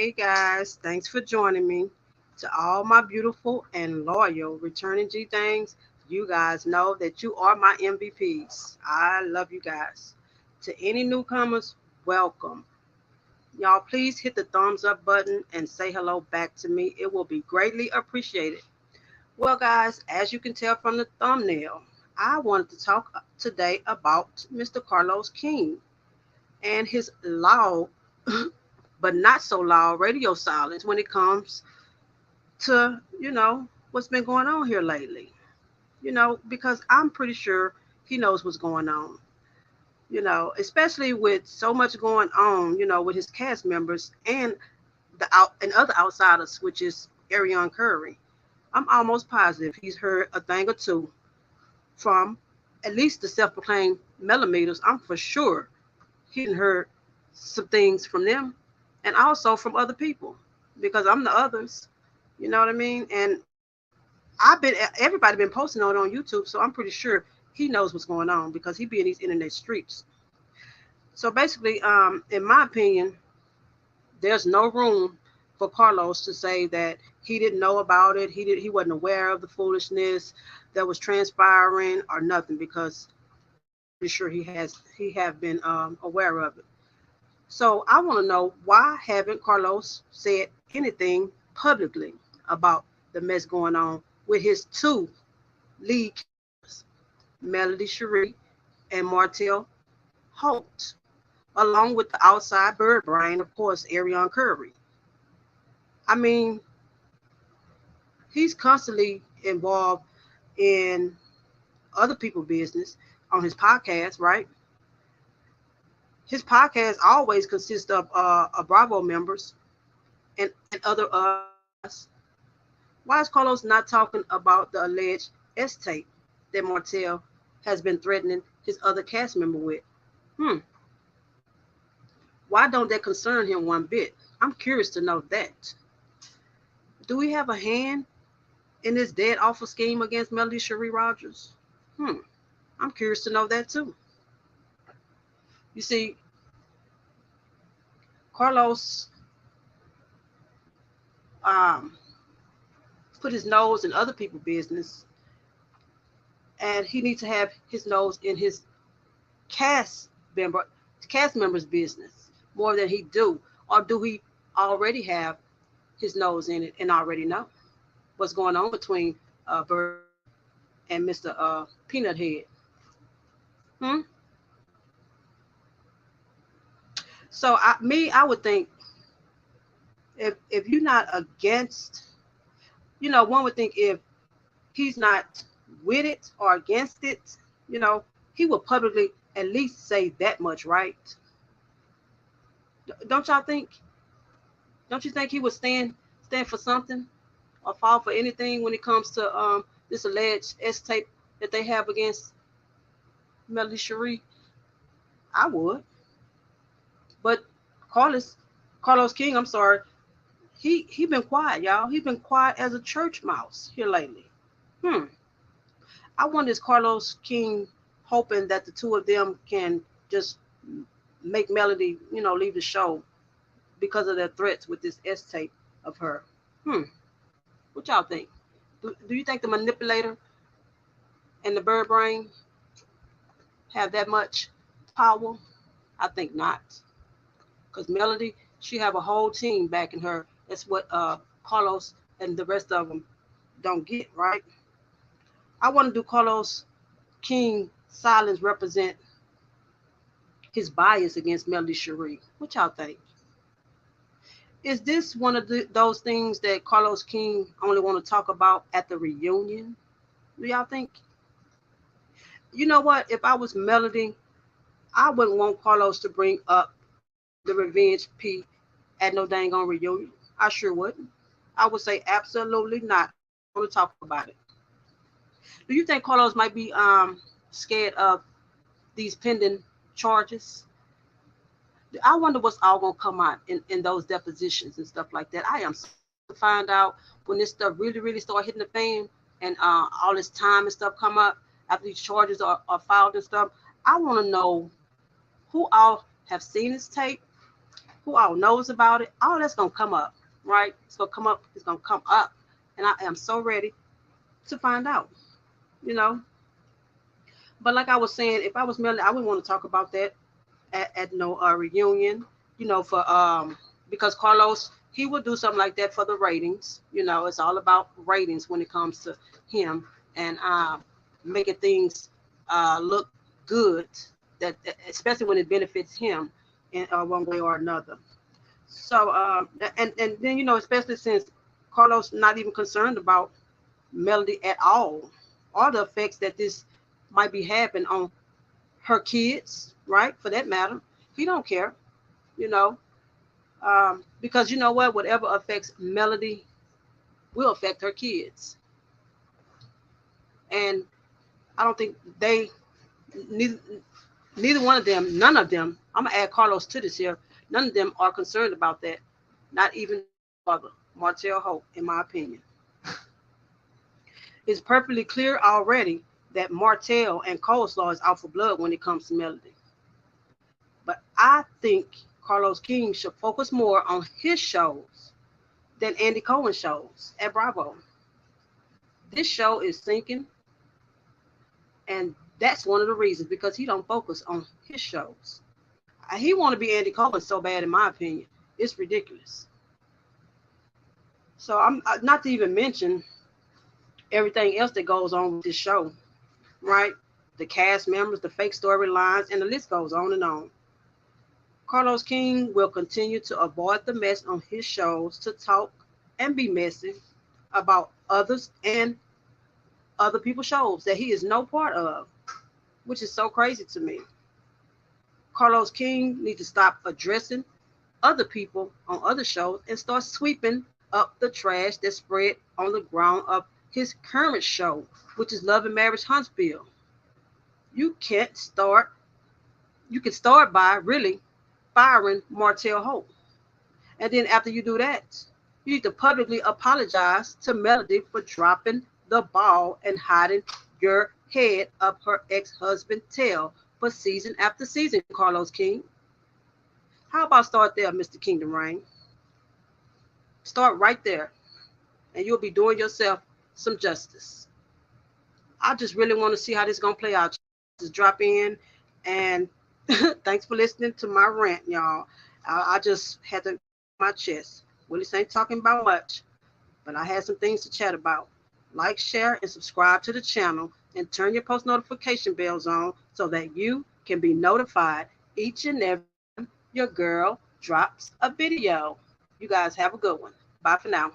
Hey guys, thanks for joining me. To all my beautiful and loyal returning G things, you guys know that you are my MVPs. I love you guys. To any newcomers, welcome. Y'all, please hit the thumbs up button and say hello back to me. It will be greatly appreciated. Well, guys, as you can tell from the thumbnail, I wanted to talk today about Mr. Carlos King and his loud but not so loud radio silence when it comes to, what's been going on here lately. Because I'm pretty sure he knows what's going on, especially with so much going on, with his cast members and other outsiders, which is Arion Curry. I'm almost positive he's heard a thing or two from at least the self-proclaimed millimeters. I'm for sure he done heard some things from them and also from other people because I'm the others. You know what I mean? And everybody been posting on it on YouTube, so I'm pretty sure he knows what's going on because he be in these internet streets. So basically, in my opinion, there's no room for Carlos to say that he didn't know about it. He wasn't aware of the foolishness that was transpiring or nothing because I'm pretty sure he have been aware of it. So I want to know, why haven't Carlos said anything publicly about the mess going on with his two lead characters, melodyshari and Martell Holt, along with the outside bird brain, of course, Arion Curry. I mean, he's constantly involved in other people's business on his podcast, right? His podcast always consists of Bravo members and other guys. Why is Carlos not talking about the alleged S tape that Martell has been threatening his other cast member with? Hmm. Why don't that concern him one bit? I'm curious to know that. Do we have a hand in this dead awful scheme against melodyshari Rogers? Hmm. I'm curious to know that too. You see, Carlos um, put his nose in other people's business, and he needs to have his nose in his cast member cast members' business more than he do, or do he already have his nose in it and already know what's going on between Bird and Mr. Peanut Head? Hmm? So I would think if you're not against, one would think if he's not with it or against it, he would publicly at least say that much, right? Don't y'all think? Don't you think he would stand for something or fall for anything when it comes to this alleged S tape that they have against melodyshari? I would, but Carlos Carlos King, I'm sorry, he been quiet, y'all. He been quiet as a church mouse here lately. Hmm. I wonder, is Carlos King hoping that the two of them can just make Melody, leave the show because of their threats with this S tape of her? Hmm. What y'all think? Do you think the manipulator and the bird brain have that much power? I think not. Because Melody, she have a whole team backing her. That's what Carlos and the rest of them don't get, right? I want to do Carlos King silence represent his bias against melodyshari. What y'all think? Is this one of those things that Carlos King only want to talk about at the reunion? Do y'all think? You know what? If I was Melody, I wouldn't want Carlos to bring up the revenge P at no dang on reunion. I sure wouldn't. I would say absolutely not. I want to talk about it. Do you think Carlos might be scared of these pending charges? I wonder what's all gonna come out in those depositions and stuff like that. I am so to find out when this stuff really, really start hitting the fan and all this time and stuff come up after these charges are filed and stuff. I want to know who all have seen this tape who all knows about it, all that's gonna come up, right? It's gonna come up. It's gonna come up, and I am so ready to find out. You know. But like I was saying, if I was Melody, I wouldn't want to talk about that at no reunion. For because Carlos, he would do something like that for the ratings. It's all about ratings when it comes to him, and making things look good. That especially when it benefits him in one way or another. So and then especially since Carlos not even concerned about Melody at all the effects that this might be having on her kids, right? For that matter, he don't care, you know, because you know what? Whatever affects Melody will affect her kids, and I don't think they neither neither one of them, none of them. I'm gonna add Carlos to this here. None of them are concerned about that. Not even father, Martell Hope, in my opinion. It's perfectly clear already that Martell and Coleslaw is out for blood when it comes to Melody. But I think Carlos King should focus more on his shows than Andy Cohen's shows at Bravo. This show is sinking, and that's one of the reasons because he don't focus on his shows. He want to be Andy Cohen so bad, in my opinion. It's ridiculous. So I'm not to even mention everything else that goes on with this show, right? The cast members, the fake storylines, and the list goes on and on. Carlos King will continue to avoid the mess on his shows to talk and be messy about others and other people's shows that he is no part of, which is so crazy to me. Carlos King needs to stop addressing other people on other shows and start sweeping up the trash that's spread on the ground of his current show, which is Love and Marriage Huntsville. You can't start. You can start by really firing Martell Hope, and then after you do that, you need to publicly apologize to Melody for dropping the ball and hiding your head up her ex-husband's tail for season after season, Carlos King. How about start there, Mr. Kingdom Reign? Start right there, and you'll be doing yourself some justice. I just really want to see how this is going to play out. Just drop in, and thanks for listening to my rant, y'all. I just had to my chest. Willis ain't talking about much, but I had some things to chat about. Like, share, and subscribe to the channel, and turn your post notification bells on so that you can be notified each and every time your girl drops a video. You guys have a good one. Bye for now.